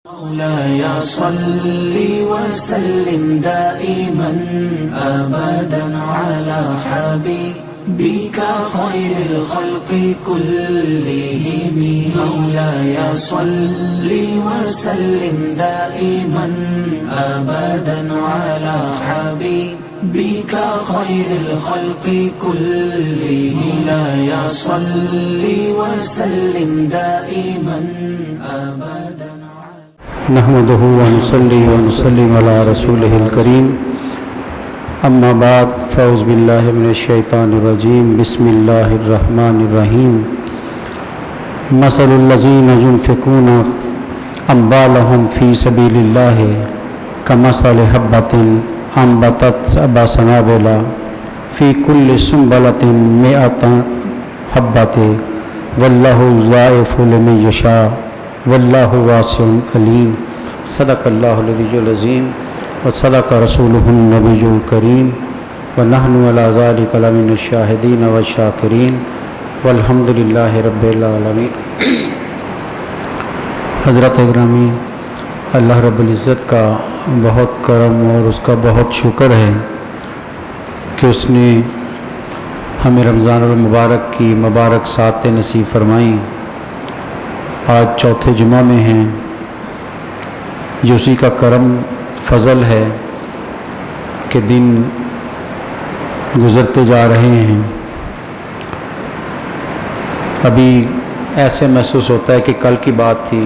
مولاي صل وسلم دائما أبدا على حبيبك خير الخلق كلهم. مولاي صل وسلم دائما أبدا على حبيبك خير الخلق كلهم. مولاي صل وسلم دائما أبدا. نحمده ونصلي ونسلم على رسوله الكريم. اما بعد فاعوذ باللہ من الشیطان الرجیم. بسم اللہ الرحمن الرحیم. مثل الذین ينفقون اموالهم فی سبیل اللہ کمثل حبۃ انبتت سبع سنابل فی کل سنبلۃ مئۃ حبۃ واللہ یضاعف لمن یشاء واللہ واسع علیم. صدق اللہ العلی العظیم وصدق رسولہ النبی الکریم ونحن علی ذلک لمن الشاہدین والشاکرین والحمد للہ رب العالمین. حضرت گرامی، اللہ رب العزت کا بہت کرم اور اس کا بہت شکر ہے کہ اس نے ہمیں رمضان المبارک کی مبارک ساعتیں نصیب فرمائیں. آج چوتھے جمعہ میں ہیں. یہ اسی کا کرم فضل ہے کہ دن گزرتے جا رہے ہیں. ابھی ایسے محسوس ہوتا ہے کہ کل کی بات تھی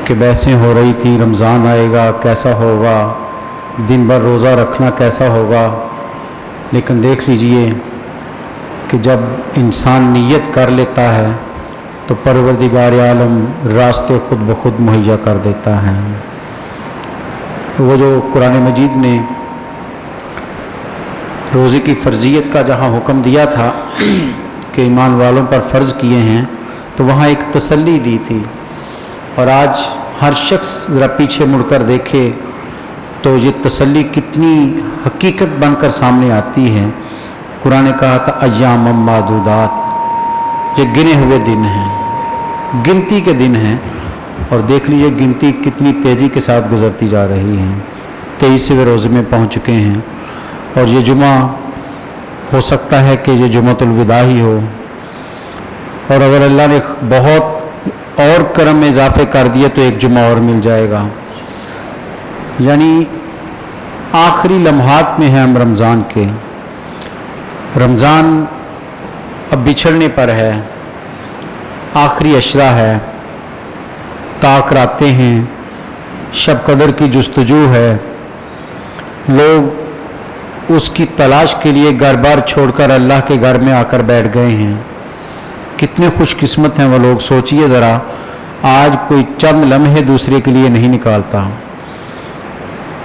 کہ بحثیں ہو رہی تھی، رمضان آئے گا کیسا ہوگا، دن بھر روزہ رکھنا کیسا ہوگا. لیکن دیکھ لیجئے کہ جب انسان نیت کر لیتا ہے تو پروردگار عالم راستے خود بخود مہیا کر دیتا ہے. وہ جو قرآن مجید نے روزے کی فرضیت کا جہاں حکم دیا تھا کہ ایمان والوں پر فرض کیے ہیں، تو وہاں ایک تسلی دی تھی. اور آج ہر شخص ذرا پیچھے مڑ کر دیکھے تو یہ تسلی کتنی حقیقت بن کر سامنے آتی ہے. قرآن نے کہا تھا ایام معدودات، یہ گنے ہوئے دن ہیں، گنتی کے دن ہیں. اور دیکھ لیجئے گنتی کتنی تیزی کے ساتھ گزرتی جا رہی ہے. 23ویں روزے میں پہنچ چکے ہیں اور یہ جمعہ ہو سکتا ہے کہ یہ جمعۃ الوداع ہی ہو. اور اگر اللہ نے بہت اور کرم میں اضافے کر دیا تو ایک جمعہ اور مل جائے گا. یعنی آخری لمحات میں ہیں ہم رمضان کے. رمضان اب بچھڑنے پر ہے، آخری عشرہ ہے، طاق راتیں ہیں، شب قدر کی جستجو ہے. لوگ اس کی تلاش کے لیے گھر بار چھوڑ کر اللہ کے گھر میں آ کر بیٹھ گئے ہیں. کتنے خوش قسمت ہیں وہ لوگ. سوچئے ذرا، آج کوئی چند لمحے دوسرے کے لیے نہیں نکالتا.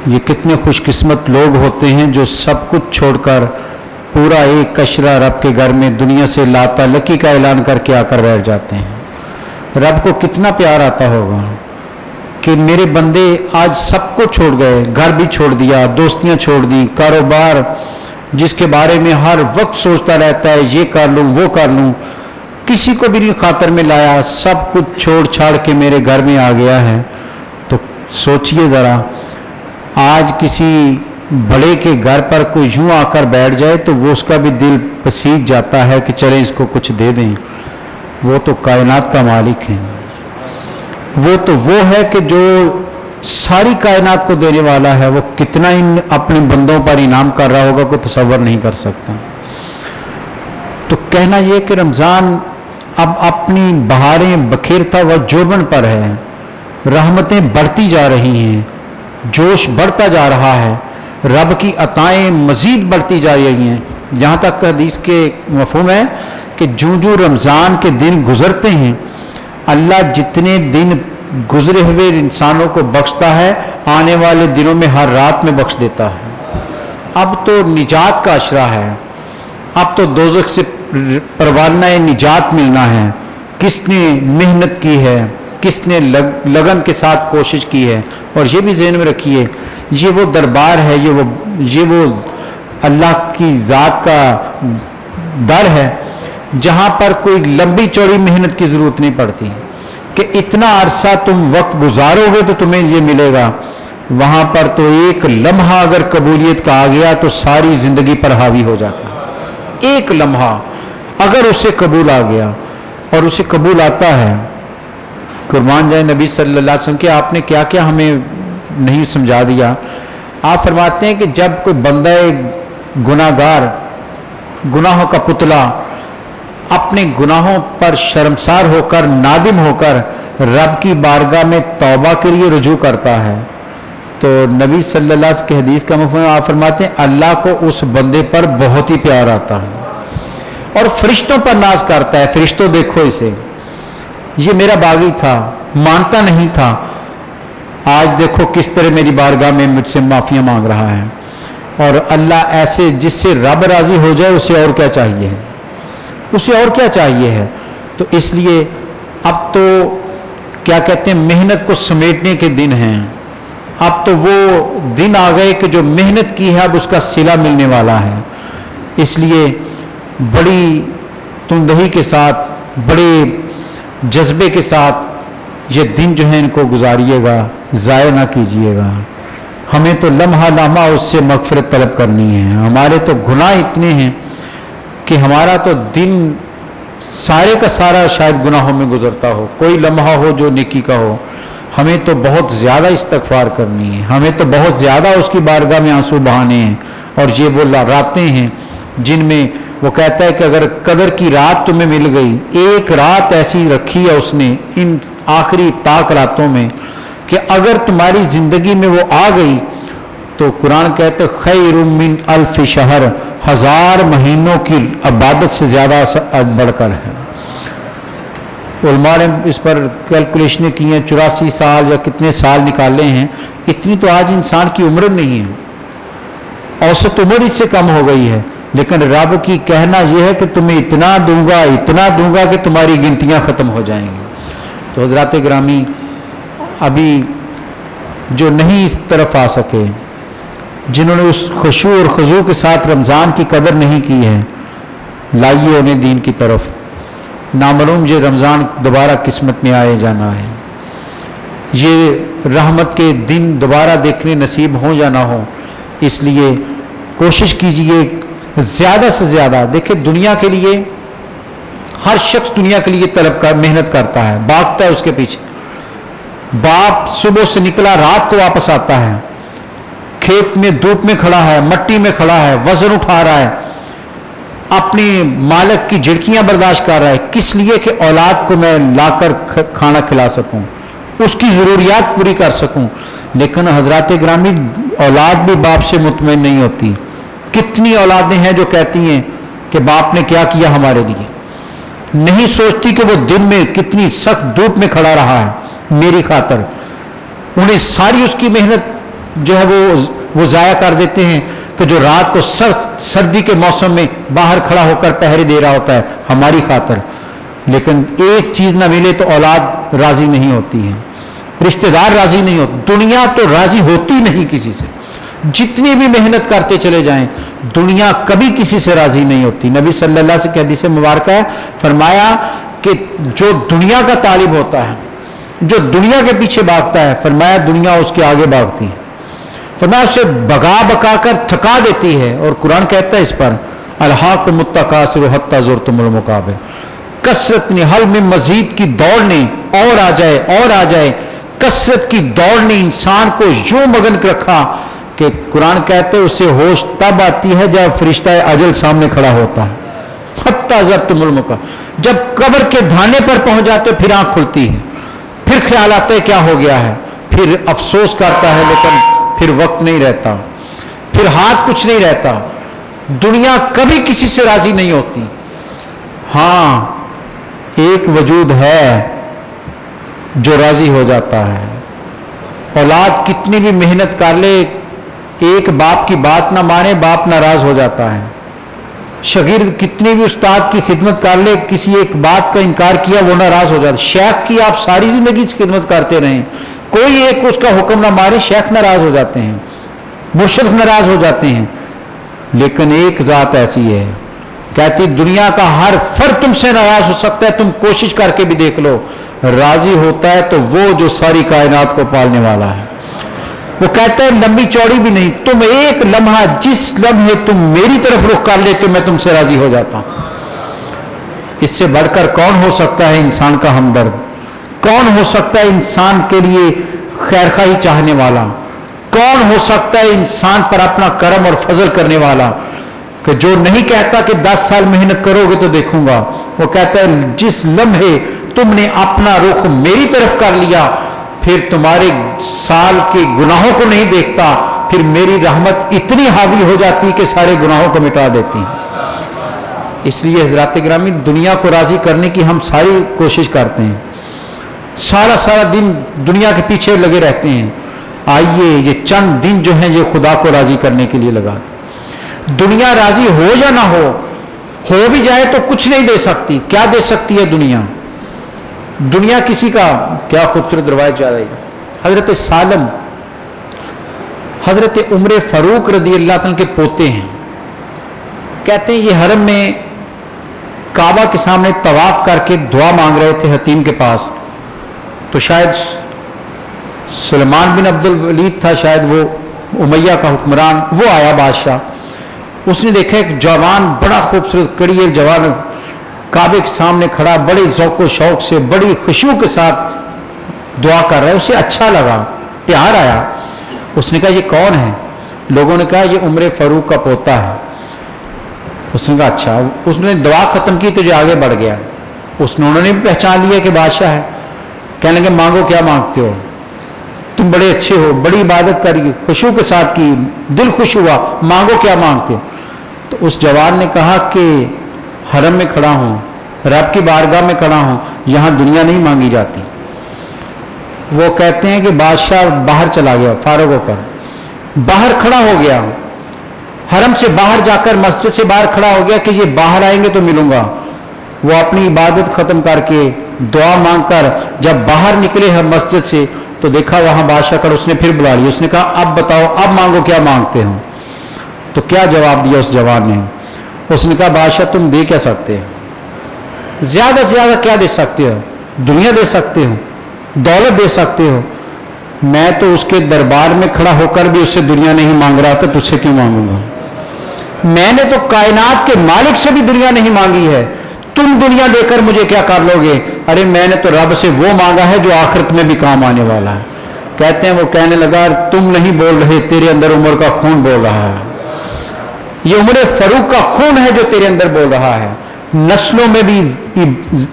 یہ کتنے خوش قسمت لوگ ہوتے ہیں جو سب کچھ چھوڑ کر پورا ایک عشرہ رب کے گھر میں دنیا سے لا تعلقی کا اعلان کر کے آ کر بیٹھ جاتے ہیں. رب کو کتنا پیار آتا ہوگا کہ میرے بندے آج سب کو چھوڑ گئے، گھر بھی چھوڑ دیا، دوستیاں چھوڑ دی، کاروبار جس کے بارے میں ہر وقت سوچتا رہتا ہے یہ کر لوں وہ کر لوں، کسی کو بھی نہیں خاطر میں لایا، سب کچھ چھوڑ چھاڑ کے میرے گھر میں آ گیا ہے. تو سوچئے ذرا، آج کسی بڑے کے گھر پر کوئی یوں آ کر بیٹھ جائے تو وہ اس کا بھی دل پسیج جاتا ہے کہ چلیں اس کو کچھ دے دیں. وہ تو کائنات کا مالک ہے. وہ ہے کہ جو ساری کائنات کو دینے والا ہے. وہ کتنا اپنے بندوں پر انعام کر رہا ہوگا کوئی تصور نہیں کر سکتا. تو کہنا یہ کہ رمضان اب اپنی بہاریں بکھیرتا ہوا جوبن پر ہے. رحمتیں بڑھتی جا رہی ہیں، جوش بڑھتا جا رہا ہے، رب کی عطائیں مزید بڑھتی جا رہی ہیں. جہاں تک حدیث کے مفہوم ہے کہ جو رمضان کے دن گزرتے ہیں، اللہ جتنے دن گزرے ہوئے انسانوں کو بخشتا ہے، آنے والے دنوں میں ہر رات میں بخش دیتا ہے. اب تو نجات کا عشرہ ہے. اب تو دوزخ سے پروانہ نجات ملنا ہے. کس نے محنت کی ہے، کس نے لگن کے ساتھ کوشش کی ہے. اور یہ بھی ذہن میں رکھیے، یہ وہ دربار ہے، یہ وہ اللہ کی ذات کا در ہے جہاں پر کوئی لمبی چوڑی محنت کی ضرورت نہیں پڑتی. کہ اتنا عرصہ تم وقت گزارو گے تو تمہیں یہ ملے گا، وہاں پر تو ایک لمحہ اگر قبولیت کا آ گیا تو ساری زندگی پر حاوی ہو جاتا ہے۔ ایک لمحہ اگر اسے قبول آ گیا، اور اسے قبول آتا ہے، قربان جائے نبی صلی اللہ علیہ وسلم کہ آپ نے کیا کیا ہمیں نہیں سمجھا دیا۔ آپ فرماتے ہیں کہ جب کوئی بندہ گناہگار، گناہوں کا پتلا اپنے گناہوں پر شرمسار ہو کر، نادم ہو کر رب کی بارگاہ میں توبہ کے لیے رجوع کرتا ہے، تو نبی صلی اللہ علیہ وسلم کی حدیث کا مفہوم آپ فرماتے ہیں اللہ کو اس بندے پر بہت ہی پیار آتا ہے اور فرشتوں پر ناز کرتا ہے۔ فرشتوں دیکھو اسے، یہ میرا باغی تھا، مانتا نہیں تھا، آج دیکھو کس طرح میری بارگاہ میں مجھ سے معافیاں مانگ رہا ہے۔ اور اللہ ایسے جس سے رب راضی ہو جائے اسے اور کیا چاہیے ہے، اسے اور کیا چاہیے ہے۔ تو اس لیے اب تو کیا کہتے ہیں، محنت کو سمیٹنے کے دن ہیں، اب تو وہ دن آ گئے کہ جو محنت کی ہے اب اس کا صلہ ملنے والا ہے۔ اس لیے بڑی تندہی کے ساتھ، بڑے جذبے کے ساتھ یہ دن جو ہے ان کو گزاریے گا، ضائع نہ کیجیے گا۔ ہمیں تو لمحہ لمحہ اس سے مغفرت طلب کرنی ہے۔ ہمارے تو گناہ اتنے ہیں کہ ہمارا تو دن سارے کا سارا شاید گناہوں میں گزرتا ہو، کوئی لمحہ ہو جو نیکی کا ہو۔ ہمیں تو بہت زیادہ استغفار کرنی ہے، ہمیں تو بہت زیادہ اس کی بارگاہ میں آنسو بہانے ہیں۔ اور یہ وہ راتیں ہیں جن میں وہ کہتا ہے کہ اگر قدر کی رات تمہیں مل گئی، ایک رات ایسی رکھی ہے اس نے ان آخری طاق راتوں میں کہ اگر تمہاری زندگی میں وہ آ گئی تو قرآن کہتے خیر من الف شہر، 1000 مہینوں کی عبادت سے زیادہ بڑھ کر ہے۔ علماء نے اس پر کیلکولیشنیں کی ہیں، 84 سال یا کتنے سال نکالے ہیں، اتنی تو آج انسان کی عمر نہیں ہے، اوسط عمر اس سے کم ہو گئی ہے، لیکن رب کی کہنا یہ ہے کہ تمہیں اتنا دوں گا کہ تمہاری گنتیاں ختم ہو جائیں گی۔ تو حضرات گرامی، ابھی جو نہیں اس طرف آ سکے، جنہوں نے اس خشوع اور خضوع کے ساتھ رمضان کی قدر نہیں کی ہے، لائیے انہیں دین کی طرف۔ نامعلوم یہ رمضان دوبارہ قسمت میں آئے جانا ہے، یہ رحمت کے دن دوبارہ دیکھنے نصیب ہوں یا نہ ہوں، اس لیے کوشش کیجئے زیادہ سے زیادہ۔ دیکھیں دنیا کے لیے ہر شخص دنیا کے لیے محنت کرتا ہے، بھاگتا ہے اس کے پیچھے۔ باپ صبح سے نکلا رات کو واپس آتا ہے، کھیت میں دھوپ میں کھڑا ہے، مٹی میں کھڑا ہے، وزن اٹھا رہا ہے، اپنی مالک کی جھڑکیاں برداشت کر رہا ہے، کس لیے کہ اولاد کو میں لا کر کھانا کھلا سکوں، اس کی ضروریات پوری کر سکوں۔ لیکن حضرات گرامی، اولاد بھی باپ سے مطمئن نہیں ہوتی۔ کتنی اولادیں ہیں جو کہتی ہیں کہ باپ نے کیا کیا ہمارے لیے، نہیں سوچتی کہ وہ دن میں کتنی سخت دھوپ میں کھڑا رہا ہے میری خاطر۔ انہیں ساری اس کی محنت جو ہے وہ ضائع کر دیتے ہیں کہ جو رات کو سخت سردی کے موسم میں باہر کھڑا ہو کر پہرے دے رہا ہوتا ہے ہماری خاطر۔ لیکن ایک چیز نہ ملے تو اولاد راضی نہیں ہوتی ہے، رشتہ دار راضی نہیں ہوتے، دنیا تو راضی ہوتی نہیں کسی سے، جتنی بھی محنت کرتے چلے جائیں دنیا کبھی کسی سے راضی نہیں ہوتی۔ نبی صلی اللہ علیہ وسلم کی حدیث مبارکہ ہے، فرمایا کہ جو دنیا کا طالب ہوتا ہے، جو دنیا کے پیچھے بھاگتا ہے، فرمایا دنیا اس کے آگے بھاگتی ہے، فرمایا اسے بگا کر تھکا دیتی ہے۔ اور قرآن کہتا ہے اس پر الہاکم التکاثر حتی زرتم المقابر، کثرت نہل میں مزید کی دوڑ نے اور آ جائے، کثرت کی دوڑ نے انسان کو یوں مگن رکھا کہ قرآن کہتے ہیں اسے ہوش تب آتی ہے جب فرشتہ اجل سامنے کھڑا ہوتا ہے، حتی زرتم المقابر، جب قبر کے دھانے پر پہنچ جاتے پھر آنکھ کھلتی ہے، پھر خیال آتا ہے کیا ہو گیا ہے، پھر افسوس کرتا ہے، لیکن پھر وقت نہیں رہتا، پھر ہاتھ کچھ نہیں رہتا۔ دنیا کبھی کسی سے راضی نہیں ہوتی۔ ہاں ایک وجود ہے جو راضی ہو جاتا ہے۔ اولاد کتنی بھی محنت کر لے، ایک باپ کی بات نہ مانے باپ ناراض ہو جاتا ہے۔ شاگرد کتنی بھی استاد کی خدمت کر لے، کسی ایک بات کا انکار کیا وہ ناراض ہو جاتا ہے۔ شیخ کی آپ ساری زندگی سے خدمت کرتے رہیں، کوئی ایک اس کا حکم نہ مارے، شیخ ناراض ہو جاتے ہیں، مرشد ناراض ہو جاتے ہیں۔ لیکن ایک ذات ایسی ہے کہتی دنیا کا ہر فرد تم سے ناراض ہو سکتا ہے، تم کوشش کر کے بھی دیکھ لو، راضی ہوتا ہے تو وہ جو ساری کائنات کو پالنے والا ہے۔ وہ کہتا ہے لمبی چوڑی بھی نہیں، تم ایک لمحہ جس لمحے تم میری طرف رخ کر لیتے میں تم سے راضی ہو جاتا ہوں۔ اس سے بڑھ کر کون ہو سکتا ہے انسان کا ہمدرد؟ کون ہو سکتا ہے انسان کے لیے خیر خواہی چاہنے والا؟ کون ہو سکتا ہے انسان پر اپنا کرم اور فضل کرنے والا کہ جو نہیں کہتا کہ 10 سال محنت کرو گے تو دیکھوں گا، وہ کہتا ہے جس لمحے تم نے اپنا رخ میری طرف کر لیا پھر تمہارے سال کے گناہوں کو نہیں دیکھتا، پھر میری رحمت اتنی حاوی ہو جاتی کہ سارے گناہوں کو مٹا دیتی۔ اس لیے حضرات گرامی دنیا کو راضی کرنے کی ہم ساری کوشش کرتے ہیں، سارا دن دنیا کے پیچھے لگے رہتے ہیں۔ آئیے یہ چند دن جو ہیں یہ خدا کو راضی کرنے کے لیے لگا دیں۔ دنیا راضی ہو یا نہ ہو بھی جائے تو کچھ نہیں دے سکتی۔ کیا دے سکتی ہے دنیا؟ دنیا کسی کا، کیا خوبصورت روایت جا رہی ہے، حضرت سالم حضرت عمر فاروق رضی اللہ عنہ کے پوتے ہیں، کہتے ہیں یہ حرم میں کعبہ کے سامنے طواف کر کے دعا مانگ رہے تھے حتیم کے پاس، تو شاید سلمان بن عبد الولید تھا، شاید وہ امیہ کا حکمران، وہ آیا بادشاہ، اس نے دیکھا ایک جوان بڑا خوبصورت کڑی جوان کعبے کے سامنے کھڑا بڑے ذوق و شوق سے بڑی خشوع کے ساتھ دعا کر رہا ہے، اسے اچھا لگا، پیار آیا۔ اس نے کہا یہ کون ہے؟ لوگوں نے کہا یہ عمر فاروق کا پوتا ہے۔ اس نے کہا اچھا۔ اس نے دعا ختم کی تو جو آگے بڑھ گیا، انہوں نے بھی پہچان لیا کہ بادشاہ ہے۔ کہنے لگے مانگو کیا مانگتے ہو، تم بڑے اچھے ہو، بڑی عبادت کری، خشوع کے ساتھ کی، دل خوش ہوا، مانگو کیا مانگتے ہو؟ تو اس جوان نے کہا کہ حرم میں کھڑا ہوں، رب کی بارگاہ میں کھڑا ہوں، یہاں دنیا نہیں مانگی جاتی۔ وہ کہتے ہیں کہ بادشاہ باہر چلا گیا، فارغ ہو کر باہر کھڑا ہو گیا، حرم سے باہر جا کر مسجد سے باہر کھڑا ہو گیا کہ یہ باہر آئیں گے تو ملوں گا۔ وہ اپنی عبادت ختم کر کے دعا مانگ کر جب باہر نکلے ہیں مسجد سے تو دیکھا وہاں بادشاہ کر، اس نے پھر بلا لیا، اس نے کہا اب بتاؤ اب مانگو کیا مانگتے ہو؟ تو کیا جواب دیا اس جوان نے؟ اس نے کہا بادشاہ تم دے کیا سکتے ہو؟ زیادہ سے زیادہ کیا دے سکتے ہو؟ دنیا دے سکتے ہو، دولت دے سکتے ہو، میں تو اس کے دربار میں کھڑا ہو کر بھی اس سے دنیا نہیں مانگ رہا تھا، تجھ سے کیوں مانگوں گا؟ میں نے تو کائنات کے مالک سے بھی دنیا نہیں مانگی ہے، تم دنیا دے کر مجھے کیا کر لو گے؟ ارے میں نے تو رب سے وہ مانگا ہے جو آخرت میں بھی کام آنے والا ہے۔ کہتے ہیں وہ کہنے لگا تم نہیں بول رہے، تیرے اندر عمر کا خون بول رہا ہے، یہ عمر فاروق کا خون ہے جو تیرے اندر بول رہا ہے۔ نسلوں میں بھی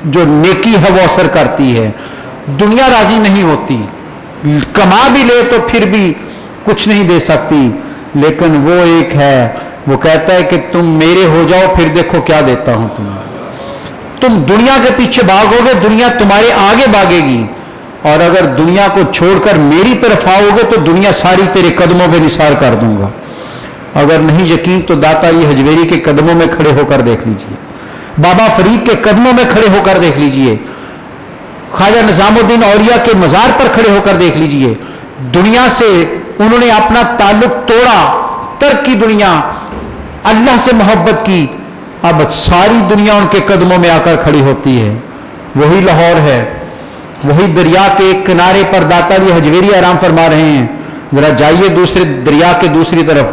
جو نیکی ہے وہ اثر کرتی ہے۔ دنیا راضی نہیں ہوتی، کما بھی لے تو پھر بھی کچھ نہیں دے سکتی، لیکن وہ ایک ہے، وہ کہتا ہے کہ تم میرے ہو جاؤ پھر دیکھو کیا دیتا ہوں تمہیں۔ تم دنیا کے پیچھے بھاگو گے، دنیا تمہارے آگے بھاگے گی، اور اگر دنیا کو چھوڑ کر میری طرف آؤ گے تو دنیا ساری تیرے قدموں پہ نثار کر دوں گا۔ اگر نہیں یقین تو داتا علی حجویری کے قدموں میں کھڑے ہو کر دیکھ لیجئے، بابا فرید کے قدموں میں کھڑے ہو کر دیکھ لیجئے، خواجہ نظام الدین اولیاء کے مزار پر کھڑے ہو کر دیکھ لیجئے۔ دنیا سے انہوں نے اپنا تعلق توڑا، ترک کی دنیا، اللہ سے محبت کی، اب ساری دنیا ان کے قدموں میں آ کر کھڑی ہوتی ہے۔ وہی لاہور ہے، وہی دریا کے ایک کنارے پر داتا علی حجویری آرام فرما رہے ہیں۔ ذرا جائیے دوسرے دریا کے دوسری طرف،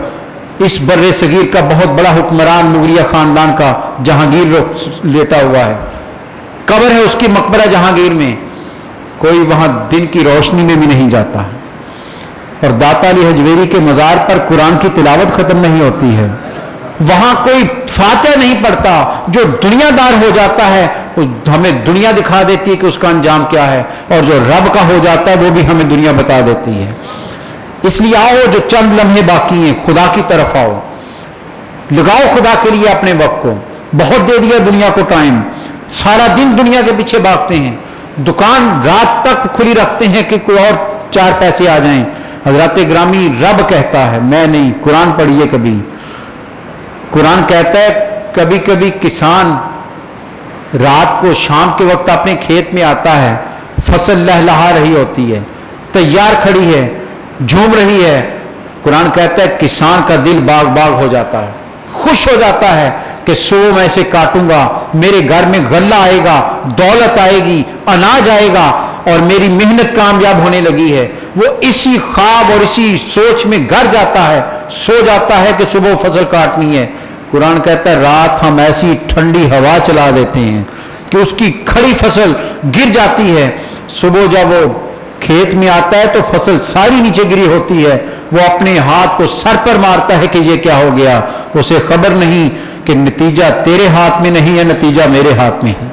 اس بر صغیر کا بہت بڑا حکمران مغلیہ خاندان کا جہانگیر لیٹا ہوا ہے، قبر ہے اس کی مقبرہ جہانگیر میں، کوئی وہاں دن کی روشنی میں بھی نہیں جاتا، اور داتا علی حجویری کے مزار پر قرآن کی تلاوت ختم نہیں ہوتی ہے، وہاں کوئی فاتح نہیں پڑتا۔ جو دنیا دار ہو جاتا ہے ہمیں دنیا دکھا دیتی ہے کہ اس کا انجام کیا ہے، اور جو رب کا ہو جاتا ہے وہ بھی ہمیں دنیا بتا دیتی ہے۔ اس لیے آؤ، جو چند لمحے باقی ہیں خدا کی طرف آؤ، لگاؤ خدا کے لیے اپنے وقت کو، بہت دے دیا دنیا کو ٹائم، سارا دن دنیا کے پیچھے بھاگتے ہیں، دکان رات تک کھلی رکھتے ہیں کہ کوئی اور 4 پیسے آ جائیں۔ حضرات گرامی رب کہتا ہے، میں نہیں، قرآن پڑھیے کبھی، قرآن کہتا ہے کبھی کبھی کسان رات کو شام کے وقت اپنے کھیت میں آتا ہے، فصل لہلہا رہی ہوتی ہے، تیار کھڑی ہے، جھوم رہی ہے، قرآن کہتا ہے کسان کا دل باغ باغ ہو جاتا ہے، خوش ہو جاتا ہے کہ صبح میں اسے کاٹوں گا، میرے گھر میں غلہ آئے گا, دولت آئے گی, اناج آئے گا اور میری محنت کامیاب ہونے لگی ہے. وہ اسی خواب اور اسی سوچ میں گھر جاتا ہے, سو جاتا ہے کہ صبح فصل کاٹنی ہے. قرآن کہتا ہے رات ہم ایسی ٹھنڈی ہوا چلا دیتے ہیں کہ اس کی کھڑی فصل گر جاتی ہے. صبح جب وہ کھیت میں آتا ہے تو فصل ساری نیچے گری ہوتی ہے. وہ اپنے ہاتھ کو سر پر مارتا ہے کہ یہ کیا ہو گیا. اسے خبر نہیں کہ نتیجہ تیرے ہاتھ میں نہیں ہے, نتیجہ میرے ہاتھ میں ہے.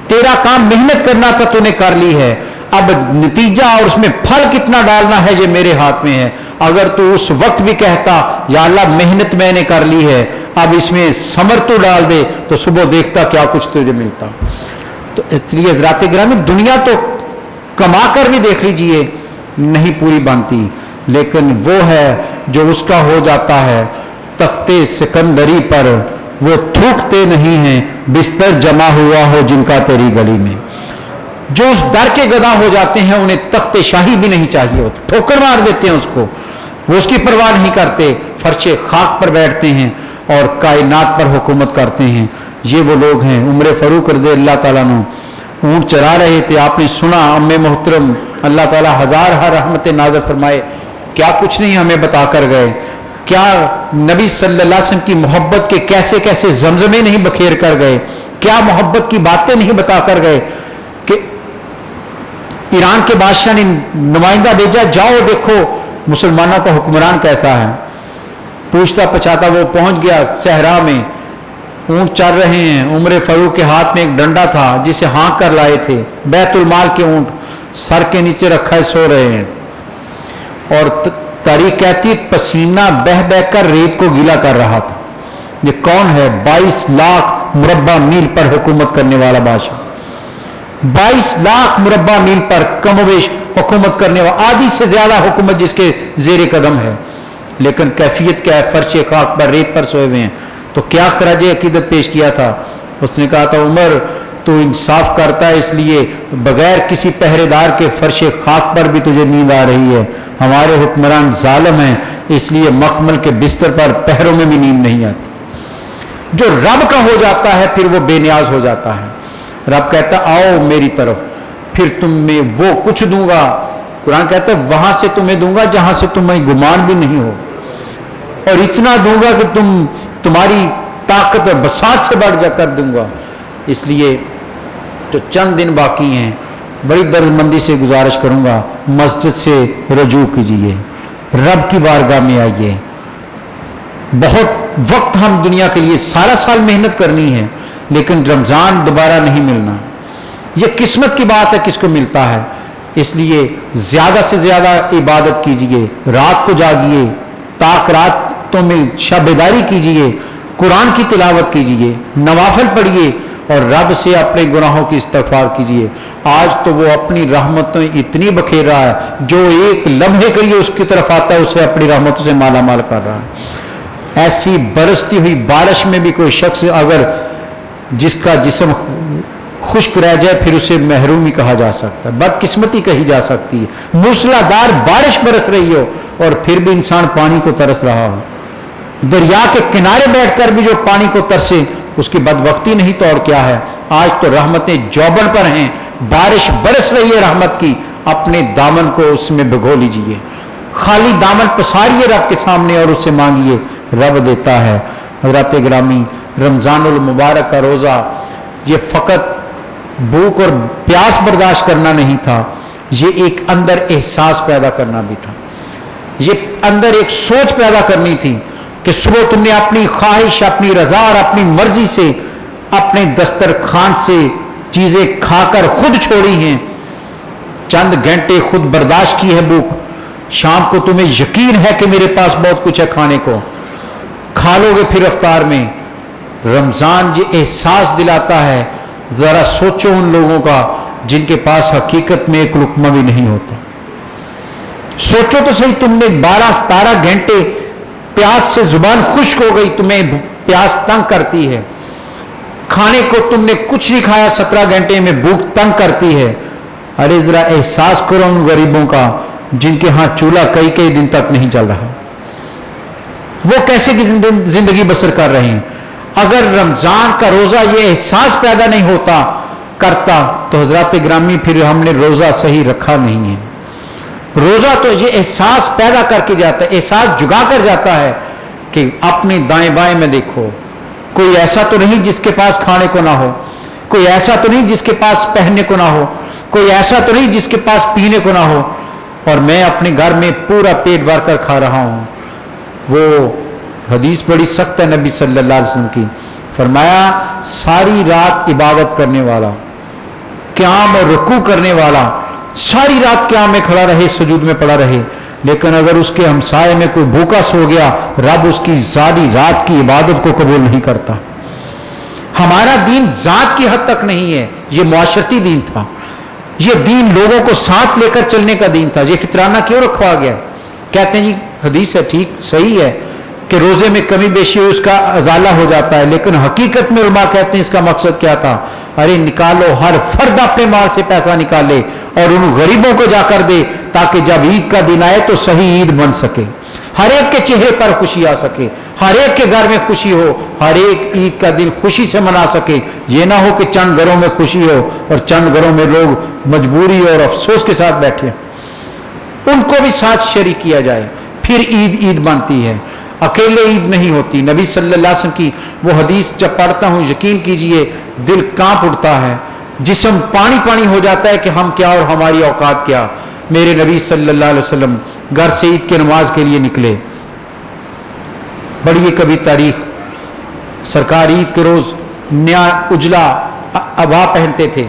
تیرا کام محنت کرنا تھا, تو نے کر لی ہے. اب نتیجہ اور اس میں پھل کتنا ڈالنا ہے یہ میرے ہاتھ میں ہے. اگر تو اس وقت بھی کہتا یا اللہ محنت میں نے کر لی ہے, اب اس میں ثمر تو ڈال دے, تو صبح دیکھتا کیا کچھ تجھے ملتا. تو اس لیے حضرات گرامی دنیا تو کما کر بھی دیکھ لیجئے نہیں پوری بنتی, لیکن وہ ہے جو اس کا ہو جاتا ہے تختے سکندری پر, وہ تھوکتے نہیں ہیں بستر جمع ہوا ہو جن کا تیری گلی میں. جو اس در کے گدا ہو جاتے ہیں انہیں تخت شاہی بھی نہیں چاہیے ہوتا, ٹھوکر مار دیتے ہیں اس کو, وہ اس کی پرواہ نہیں کرتے, فرش خاک پر بیٹھتے ہیں اور کائنات پر حکومت کرتے ہیں. یہ وہ لوگ ہیں. عمر فاروق رضی اللہ تعالیٰ عنہ اونٹ چرا رہے تھے, آپ نے سنا ام محترم اللہ تعالیٰ ہزار رحمت نازل فرمائے کیا کچھ نہیں ہمیں بتا کر گئے, کیا نبی صلی اللہ علیہ وسلم کی محبت کے کیسے کیسے زمزمے نہیں بکھیر کر گئے, کیا محبت کی باتیں نہیں بتا کر گئے کہ ایران کے بادشاہ نے نمائندہ بھیجا, جاؤ دیکھو مسلمانوں کا حکمران کیسا ہے. پوچھتا پچھاتا وہ پہنچ گیا صحرا میں, اونٹ چر رہے ہیں. عمر فاروق کے ہاتھ میں ایک ڈنڈا تھا جسے ہانک کر لائے تھے, بیت المال کے اونٹ سر کے نیچے رکھا ہے, سو رہے ہیں. اور تاریخ کہتی پسینہ بہ بہ کر ریت کو گیلا کر رہا تھا. یہ کون ہے؟ 22 لاکھ مربع میل پر حکومت کرنے والا بادشاہ, 22 لاکھ مربع میل پر کم و بیش حکومت کرنے والا, آدھی سے زیادہ حکومت جس کے زیر قدم ہے. لیکن کیفیت کیا ہے؟ فرش خاک پر ریت پر سوئے ہوئے ہیں. تو کیا خراج عقیدت پیش کیا تھا؟ اس نے کہا تھا عمر تو انصاف کرتا ہے اس لیے بغیر کسی پہرے دار کے فرش خاک پر بھی تجھے نیند آ رہی ہے. ہمارے حکمران ظالم ہیں اس لیے مخمل کے بستر پر پہروں میں بھی نیند نہیں آتی. جو رب کا ہو جاتا ہے پھر وہ بے نیاز ہو جاتا ہے. رب کہتا آؤ میری طرف پھر تم میں وہ کچھ دوں گا. قرآن کہتا ہے وہاں سے تمہیں دوں گا جہاں سے تمہیں گمان بھی نہیں ہو, اور اتنا دوں گا کہ تمہاری طاقت اور بساط سے بڑھ جا کر دوں گا. اس لیے جو چند دن باقی ہیں بڑی درد مندی سے گزارش کروں گا مسجد سے رجوع کیجیے, رب کی بارگاہ میں آئیے. بہت وقت ہم دنیا کے لیے سارا سال محنت کرنی ہے لیکن رمضان دوبارہ نہیں ملنا. یہ قسمت کی بات ہے کس کو ملتا ہے. اس لیے زیادہ سے زیادہ عبادت کیجیے, رات کو جاگیے, تاک راتوں میں شب بیداری کیجیے, قرآن کی تلاوت کیجیے, نوافل پڑھیے اور رب سے اپنے گناہوں کی استغفار کیجیے. آج تو وہ اپنی رحمتیں اتنی بکھیر رہا ہے, جو ایک لمحے کے لیے اس کی طرف آتا ہے اسے اپنی رحمتوں سے مالا مال کر رہا ہے. ایسی برستی ہوئی بارش میں بھی کوئی شخص اگر جس کا جسم خشک رہ جائے پھر اسے محروم ہی کہا جا سکتا ہے, بدقسمتی کہی جا سکتی ہے. موسلا دار بارش برس رہی ہو اور پھر بھی انسان پانی کو ترس رہا ہو. دریا کے کنارے بیٹھ کر بھی جو پانی کو ترسے اس کی بدبختی نہیں تو اور کیا ہے. آج تو رحمتیں جوبن پر ہیں, بارش برس رہی ہے رحمت کی, اپنے دامن کو اس میں بھگو لیجئے, خالی دامن پساریے رب کے سامنے اور اس سے مانگیے, رب دیتا ہے. حضرات گرامی رمضان المبارک کا روزہ یہ فقط بھوک اور پیاس برداشت کرنا نہیں تھا, یہ ایک اندر احساس پیدا کرنا بھی تھا. یہ اندر ایک سوچ پیدا کرنی تھی کہ صبح تم نے اپنی خواہش, اپنی رضا اور اپنی مرضی سے اپنے دسترخوان سے چیزیں کھا کر خود چھوڑی ہیں, چند گھنٹے خود برداشت کی ہے بھوک, شام کو تمہیں یقین ہے کہ میرے پاس بہت کچھ ہے کھانے کو, کھا لو گے پھر افطار میں. رمضان یہ احساس دلاتا ہے, ذرا سوچو ان لوگوں کا جن کے پاس حقیقت میں ایک لقمہ بھی نہیں ہوتا. سوچو تو صحیح, تم نے 12-17 گھنٹے پیاس سے زبان خشک ہو گئی, تمہیں پیاس تنگ کرتی ہے, کھانے کو تم نے کچھ نہیں کھایا 17 گھنٹے میں بھوک تنگ کرتی ہے. ارے ذرا احساس کرو ان غریبوں کا جن کے ہاں چولہا کئی کئی دن تک نہیں چل رہا, وہ کیسے کی زندگی بسر کر رہے ہیں. اگر رمضان کا روزہ یہ احساس پیدا نہیں ہوتا کرتا تو حضرات گرامی پھر ہم نے روزہ صحیح رکھا نہیں ہے. روزہ تو یہ احساس پیدا کر کے جاتا ہے, احساس جگا کر جاتا ہے کہ اپنے دائیں بائیں میں دیکھو, کوئی ایسا تو نہیں جس کے پاس کھانے کو نہ ہو, کوئی ایسا تو نہیں جس کے پاس پہننے کو نہ ہو, کوئی ایسا تو نہیں جس کے پاس پینے کو نہ ہو, اور میں اپنے گھر میں پورا پیٹ بھر کر کھا رہا ہوں. وہ حدیث بڑی سخت ہے نبی صلی اللہ علیہ وسلم کی, فرمایا ساری رات عبادت کرنے والا, قیام اور رکوع کرنے والا, ساری رات قیام میں کھڑا رہے, سجود میں پڑا رہے, لیکن اگر اس کے ہمسائے میں کوئی بھوکا سو گیا, رب اس کی ساری رات کی عبادت کو قبول نہیں کرتا. ہمارا دین ذات کی حد تک نہیں ہے, یہ معاشرتی دین تھا, یہ دین لوگوں کو ساتھ لے کر چلنے کا دین تھا. یہ فطرانہ کیوں رکھوا گیا؟ کہتے ہیں جی حدیث ہے, ٹھیک صحیح ہے کہ روزے میں کمی بیشی اس کا ازالہ ہو جاتا ہے, لیکن حقیقت میں علماء کہتے ہیں اس کا مقصد کیا تھا؟ ارے نکالو, ہر فرد اپنے مال سے پیسہ نکالے اور ان غریبوں کو جا کر دے, تاکہ جب عید کا دن آئے تو صحیح عید بن سکے, ہر ایک کے چہرے پر خوشی آ سکے, ہر ایک کے گھر میں خوشی ہو, ہر ایک عید کا دن خوشی سے منا سکے. یہ نہ ہو کہ چند گھروں میں خوشی ہو اور چند گھروں میں لوگ مجبوری اور افسوس کے ساتھ بیٹھے, ان کو بھی ساتھ شریک کیا جائے, پھر عید عید بنتی ہے, اکیلے عید نہیں ہوتی. نبی صلی اللہ علیہ وسلم کی وہ حدیث جب پڑھتا ہوں یقین کیجئے دل کانپ اٹھتا ہے, جسم پانی پانی ہو جاتا ہے کہ ہم کیا اور ہماری اوقات کیا. میرے نبی صلی اللہ علیہ وسلم گھر سے عید کی نماز کے لیے نکلے, بڑی کبھی تاریخ, سرکار عید کے روز نیا اجلا ابا پہنتے تھے,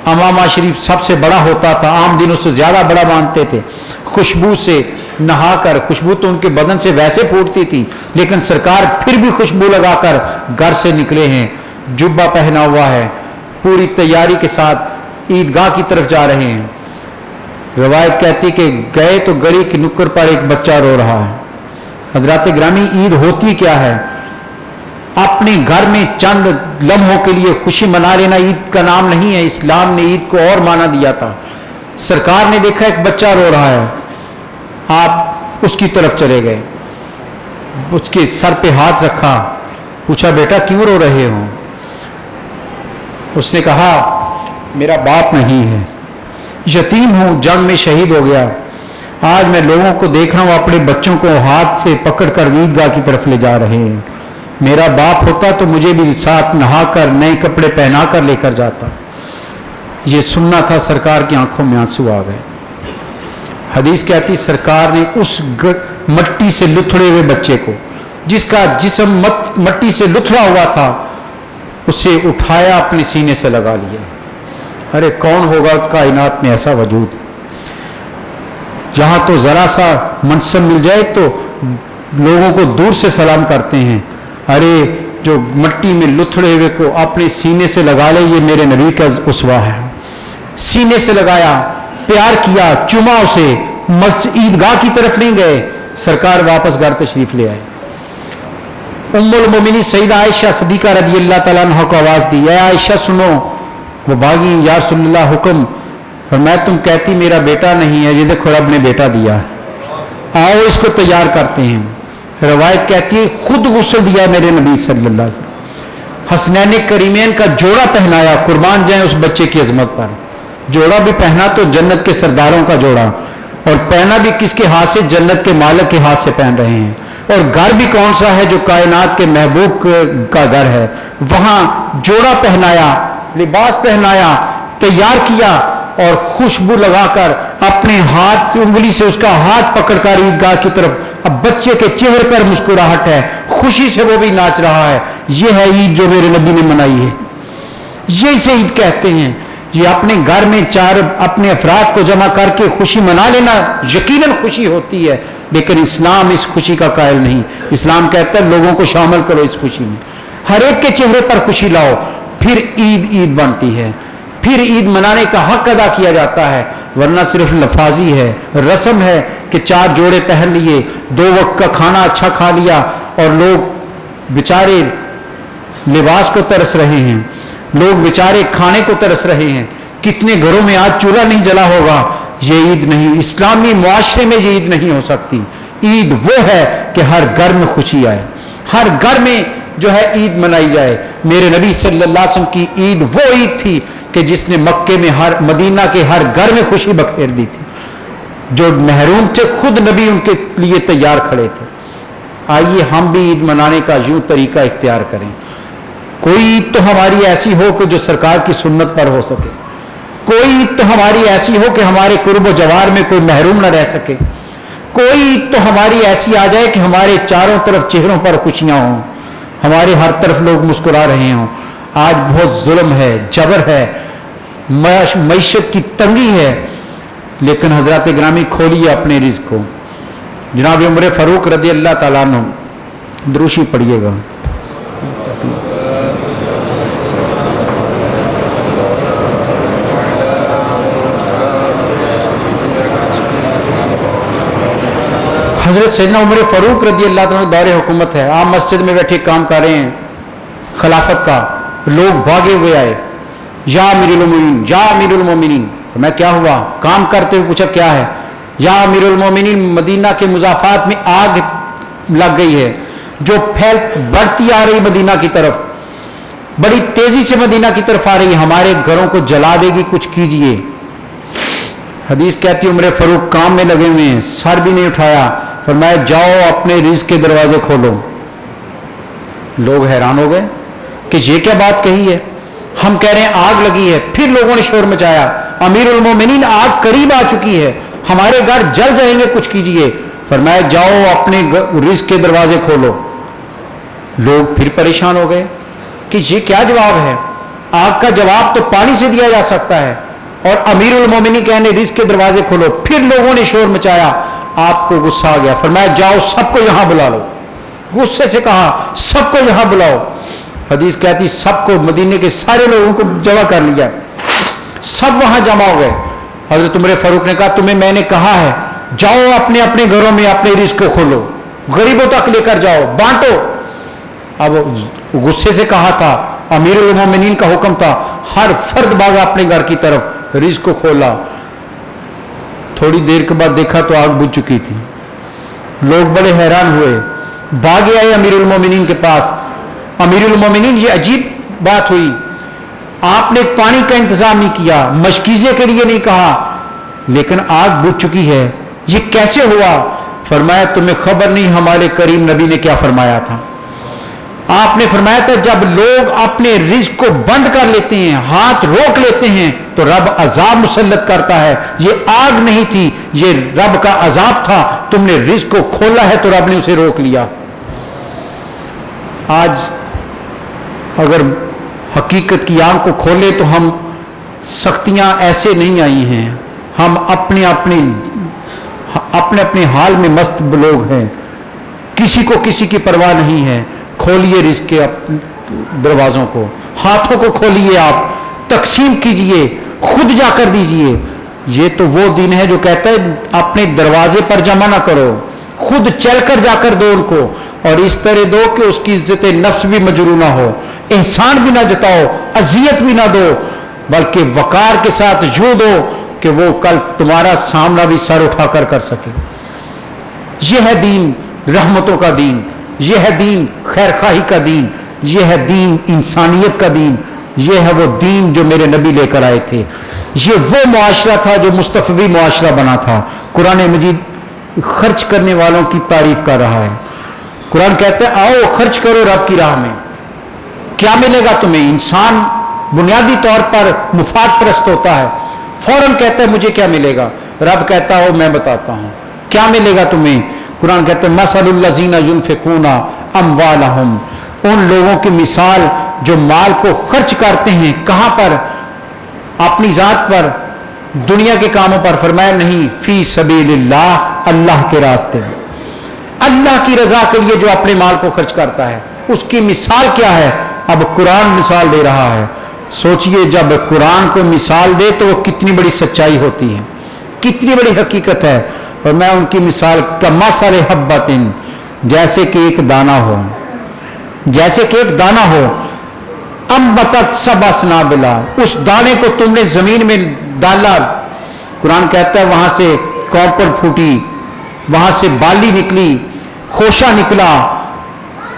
امامہ شریف سب سے بڑا ہوتا تھا, عام دنوں سے زیادہ بڑا مانتے تھے, خوشبو سے نہا کر, خوشبو تو ان کے بدن سے ویسے پھوٹتی تھی لیکن سرکار پھر بھی خوشبو لگا کر گھر سے نکلے ہیں, جبہ پہنا ہوا ہے, پوری تیاری کے ساتھ عیدگاہ کی طرف جا رہے ہیں. روایت کہتی کہ گئے تو گلی کی نکڑ پر ایک بچہ رو رہا ہے. حضرات گرامی عید ہوتی کیا ہے؟ اپنے گھر میں چند لمحوں کے لیے خوشی منا لینا عید کا نام نہیں ہے. اسلام نے عید کو اور معنی دیا تھا. سرکار نے دیکھا ایک بچہ رو رہا ہے, آپ اس کی طرف چلے گئے, اس کے سر پہ ہاتھ رکھا, پوچھا بیٹا کیوں رو رہے ہو؟ اس نے کہا میرا باپ نہیں ہے, یتیم ہوں, جنگ میں شہید ہو گیا. آج میں لوگوں کو دیکھ رہا ہوں اپنے بچوں کو ہاتھ سے پکڑ کر عیدگاہ کی طرف لے جا رہے ہیں. میرا باپ ہوتا تو مجھے بھی ساتھ نہا کر نئے کپڑے پہنا کر لے کر جاتا. یہ سننا تھا, سرکار کی آنکھوں میں آنسو آ گئے. حدیث کہتی سرکار نے اس مٹی سے لتھڑے ہوئے بچے کو, جس کا جسم مٹی سے لتھڑا ہوا تھا, اسے اٹھایا, اپنے سینے سے لگا لیا. ارے کون ہوگا کائنات میں ایسا وجود؟ جہاں تو ذرا سا منصب مل جائے تو لوگوں کو دور سے سلام کرتے ہیں. ارے جو مٹی میں لتھڑے ہوئے کو اپنے سینے سے لگا لے, یہ میرے نبی کا اسوہ ہے. سینے سے لگایا, پیار کیا, چوما اسے, مسجد عیدگاہ کی طرف نہیں گئے, سرکار واپس گھر تشریف لے آئے. ام المومنین سیدہ عائشہ صدیقہ رضی اللہ تعالیٰ عنہ کو آواز دی, اے عائشہ سنو. وہ بھاگی, یا رسول اللہ حکم. فرمایا تم کہتی میرا بیٹا نہیں ہے, یہ دیکھو رب نے بیٹا دیا, آؤ اس کو تیار کرتے ہیں. روایت کہتی ہے خود غسل دیا میرے نبی صلی اللہ علیہ وسلم, حسنین کریمین کا جوڑا پہنایا, قربان جائیں اس بچے کی عظمت پر. جوڑا بھی پہنا تو جنت کے سرداروں کا جوڑا, اور پہنا بھی کس کے ہاتھ سے؟ جنت کے مالک کے ہاتھ سے پہن رہے ہیں. اور گھر بھی کون سا ہے؟ جو کائنات کے محبوب کا گھر ہے. وہاں جوڑا پہنایا, لباس پہنایا, تیار کیا, اور خوشبو لگا کر اپنے ہاتھ سے, انگلی سے اس کا ہاتھ پکڑ کر عیدگاہ کی طرف. اب بچے کے چہرے پر مسکراہٹ ہے, خوشی سے وہ بھی ناچ رہا ہے. یہ ہے عید جو میرے نبی نے منائی ہے, یہ اسے عید کہتے ہیں. یہ اپنے گھر میں چار اپنے افراد کو جمع کر کے خوشی منا لینا یقیناً خوشی ہوتی ہے, لیکن اسلام اس خوشی کا قائل نہیں. اسلام کہتا ہے لوگوں کو شامل کرو اس خوشی میں, ہر ایک کے چہرے پر خوشی لاؤ, پھر عید عید بنتی ہے, پھر عید منانے کا حق ادا کیا جاتا ہے. ورنہ صرف لفاظی ہے, رسم ہے کہ 4 جوڑے پہن لیے, 2 وقت کا کھانا اچھا کھا لیا, اور لوگ بیچارے لباس کو ترس رہے ہیں, لوگ بیچارے کھانے کو ترس رہے ہیں. کتنے گھروں میں آج چولہا نہیں جلا ہوگا. یہ عید نہیں, اسلامی معاشرے میں یہ عید نہیں ہو سکتی. عید وہ ہے کہ ہر گھر میں خوشی آئے, ہر گھر میں جو ہے عید منائی جائے. میرے نبی صلی اللہ علیہ وسلم کی عید وہ عید تھی کہ جس نے مکے میں مدینہ کے ہر گھر میں خوشی بکھیر دی تھی. جو محروم تھے خود نبی ان کے لیے تیار کھڑے تھے. آئیے ہم بھی عید منانے کا یوں طریقہ اختیار کریں. کوئی عید تو ہماری ایسی ہو کہ جو سرکار کی سنت پر ہو سکے. کوئی عید تو ہماری ایسی ہو کہ ہمارے قرب و جوار میں کوئی محروم نہ رہ سکے. کوئی عید تو ہماری ایسی آ جائے کہ ہمارے چاروں طرف چہروں پر خوشیاں ہوں, ہمارے ہر طرف لوگ مسکرا رہے ہوں. آج بہت ظلم ہے, جبر ہے, معیشت کی تنگی ہے, لیکن حضرات گرامی کھولیے اپنے رزق کو. جناب عمر فاروق رضی اللہ تعالیٰ عنہ, دروشی پڑھیے گا. حضرت سیدنا عمر فاروق رضی اللہ تعالیٰ عنہ دور حکومت ہے. آپ مسجد میں بیٹھے کام کر رہے ہیں خلافت کا, لوگ بھاگے ہوئے آئے, یا امیر المومنین, یا امیر المومنین. میں کیا ہوا؟ کام کرتے ہوئے پوچھا کیا ہے؟ یا امیر المومنین, مدینہ کے مضافات میں آگ لگ گئی ہے جو بڑھتی آ رہی مدینہ کی طرف, بڑی تیزی سے مدینہ کی طرف آ رہی ہے, ہمارے گھروں کو جلا دے گی, کچھ کیجئے. حدیث کہتی ہے عمر فاروق کام میں لگے ہوئے ہیں, سر بھی نہیں اٹھایا, فرمایا جاؤ اپنے رزق کے دروازے کھولو. لوگ حیران ہو گئے کہ یہ کیا بات کہی ہے؟ ہم کہہ رہے ہیں آگ لگی ہے. پھر لوگوں نے شور مچایا, امیر المومنین آگ قریب آ چکی ہے, ہمارے گھر جل جائیں گے, کچھ کیجئے. فرمایا جاؤ اپنے رزق کے دروازے کھولو. لوگ پھر پریشان ہو گئے کہ یہ کیا جواب ہے؟ آگ کا جواب تو پانی سے دیا جا سکتا ہے, اور امیر المومنین کہنے رزق کے دروازے کھولو. پھر لوگوں نے شور مچایا, آپ کو غصہ آ گیا, فرمایا جاؤ سب کو یہاں بلا لو. غصے سے کہا سب کو یہاں بلاؤ. حدیث کہتی سب کو, مدینے کے سارے لوگوں کو جمع کر لیا, سب وہاں جمع ہو گئے. حضرت عمر فاروق نے کہا تمہیں میں نے کہا ہے جاؤ اپنے اپنے گھروں میں اپنے رزق کو کھولو, غریبوں تک لے کر جاؤ, بانٹو. اب غصے سے کہا تھا, امیر المومنین کا حکم تھا, ہر فرد بھاگا اپنے گھر کی طرف, رزق کو کھولا. تھوڑی دیر کے بعد دیکھا تو آگ بجھ چکی تھی. لوگ بڑے حیران ہوئے, بھاگے آئے امیر المومنین کے پاس. امیر المومنین یہ عجیب بات ہوئی, آپ نے پانی کا انتظام نہیں کیا, مشکیزے کے لیے نہیں کہا, لیکن آگ بجھ چکی ہے, یہ کیسے ہوا؟ فرمایا تمہیں خبر نہیں ہمارے کریم نبی نے کیا فرمایا تھا. آپ نے فرمایا تھا جب لوگ اپنے رزق کو بند کر لیتے ہیں, ہاتھ روک لیتے ہیں, تو رب عذاب مسلط کرتا ہے. یہ آگ نہیں تھی, یہ رب کا عذاب تھا. تم نے رزق کو کھولا ہے تو رب نے اسے روک لیا. آج اگر حقیقت کی آنکھ کو کھولے تو ہم سختیاں ایسے نہیں آئی ہیں, ہم اپنے اپنے حال میں مست لوگ ہیں, کسی کو کسی کی پرواہ نہیں ہے. کھولیے رزق کے دروازوں کو, ہاتھوں کو کھولیے, آپ تقسیم کیجئے, خود جا کر دیجئے. یہ تو وہ دین ہے جو کہتا ہے اپنے دروازے پر جمع نہ کرو, خود چل کر جا کر دو ان کو, اور اس طرح دو کہ اس کی عزت نفس بھی مجروح نہ ہو, احسان بھی نہ جتاؤ, اذیت بھی نہ دو, بلکہ وقار کے ساتھ یوں دو کہ وہ کل تمہارا سامنا بھی سر اٹھا کر کر سکے. یہ ہے دین رحمتوں کا دین, یہ ہے دین خیر خواہی کا دین, یہ ہے دین انسانیت کا دین, یہ ہے وہ دین جو میرے نبی لے کر آئے تھے. یہ وہ معاشرہ تھا جو مصطفی معاشرہ بنا تھا. قرآن مجید خرچ کرنے والوں کی تعریف کر رہا ہے. قرآن کہتا ہے آؤ خرچ کرو رب کی راہ میں, کیا ملے گا تمہیں؟ انسان بنیادی طور پر مفاد پرست ہوتا ہے, فوراً کہتا ہے مجھے کیا ملے گا. رب کہتا ہے میں بتاتا ہوں کیا ملے گا تمہیں. قرآن کہتا ہے مثل الذین ینفقون اموالہم, ان لوگوں کی مثال جو مال کو خرچ کرتے ہیں, کہاں پر؟ اپنی ذات پر, دنیا کے کاموں پر. فرمایا نہیں, فی سبیل اللہ, اللہ کے راستے میں, اللہ کی رضا کے لیے جو اپنے مال کو خرچ کرتا ہے, اس کی مثال کیا ہے؟ اب قرآن مثال دے رہا ہے. سوچئے جب قرآن کو مثال دے تو وہ کتنی بڑی سچائی ہوتی ہے, کتنی بڑی حقیقت ہے. اور میں ان کی مثال کمثل حبۃ, جیسے کہ ایک دانہ ہو, جیسے کہ ایک دانہ ہو, انبتت سبع سنابلا, اس دانے کو تم نے زمین میں ڈالا. قرآن کہتا ہے وہاں سے کوپر پھوٹی, وہاں سے بالی نکلی, خوشہ نکلا,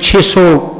600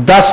10